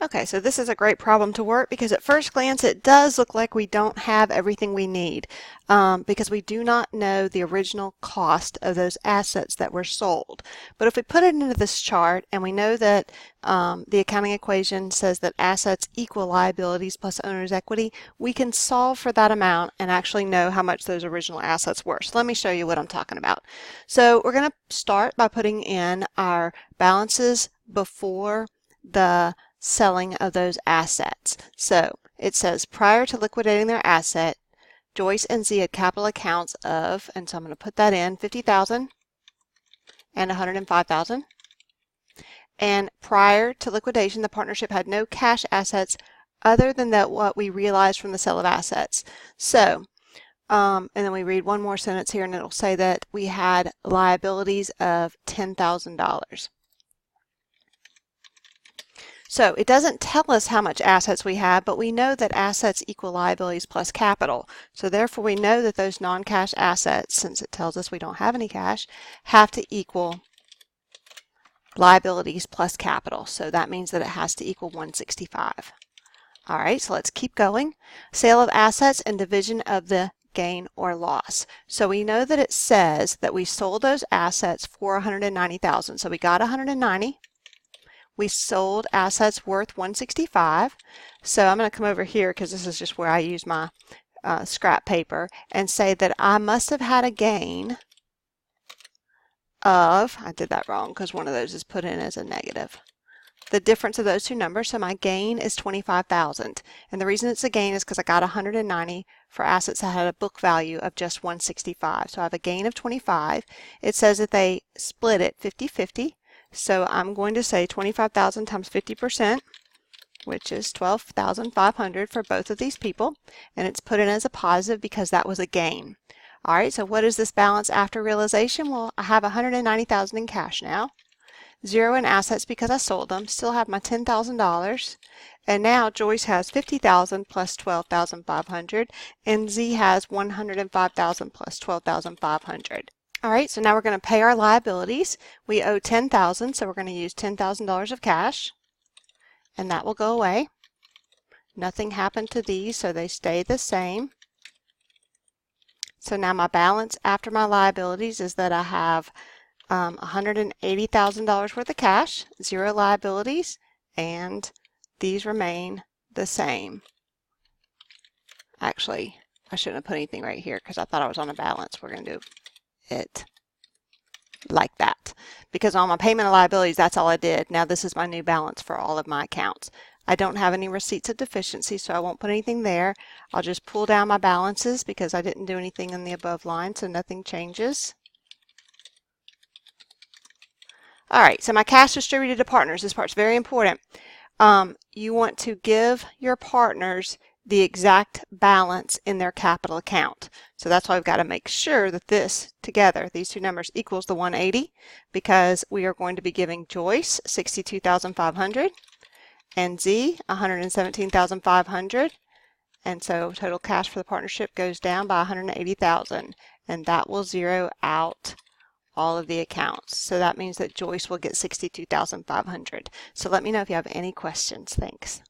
Okay, so this is a great problem to work because at first glance it does look like we don't have everything we need because we do not know the original cost of those assets that were sold. But if we put it into this chart and we know that the accounting equation says that assets equal liabilities plus owner's equity, we can solve for that amount and actually know how much those original assets were. So let me show you what I'm talking about. So we're going to start by putting in our balances before the selling of those assets. So it says prior to liquidating their asset, Joyce and Z had capital accounts of, and so I'm going to put that in, $50,000 and $105,000. And prior to liquidation, the partnership had no cash assets other than what we realized from the sale of assets. So, and then we read one more sentence here and it'll say that we had liabilities of $10,000. So it doesn't tell us how much assets we have, but we know that assets equal liabilities plus capital. So therefore we know that those non-cash assets, since it tells us we don't have any cash, have to equal liabilities plus capital. So that means that it has to equal 165. All right, so let's keep going. Sale of assets and division of the gain or loss. So we know that it says that we sold those assets for $190,000. So we got $190,000. We sold assets worth $165,000. So I'm going to come over here because this is just where I use my scrap paper and say that I must have had a gain of, I did that wrong because one of those is put in as a negative. The difference of those two numbers, so my gain is $25,000. And the reason it's a gain is because I got $190,000 for assets that had a book value of just $165,000. So I have a gain of $25,000. It says that they split it 50-50. So I'm going to say 25,000 times 50%, which is 12,500 for both of these people. And it's put in as a positive because that was a gain. All right, so what is this balance after realization? Well, I have $190,000 in cash now. 0 in assets because I sold them. Still have my $10,000. And now Joyce has $50,000 plus 12,500. And Z has $105,000 plus 12,500. All right, so now we're going to pay our liabilities. We owe $10,000, so we're going to use $10,000 of cash, and that will go away. Nothing happened to these, so they stay the same. So now my balance after my liabilities is that I have $180,000 worth of cash, 0 liabilities, and these remain the same. Actually, I shouldn't have put anything right here because I thought I was on a balance. We're going to do it like that because on my payment of liabilities, that's all I did. Now this is my new balance for all of my accounts. I don't have any receipts of deficiency, so I won't put anything there. I'll just pull down my balances because I didn't do anything in the above line, so nothing changes. All right, so my cash distributed to partners. This part's very important. You want to give your partners the exact balance in their capital account. So that's why we've got to make sure that this together, these two numbers, equals the 180 because we are going to be giving Joyce $62,500 and Z $117,500. And so total cash for the partnership goes down by $180,000, and that will zero out all of the accounts. So that means that Joyce will get $62,500. So let me know if you have any questions. Thanks.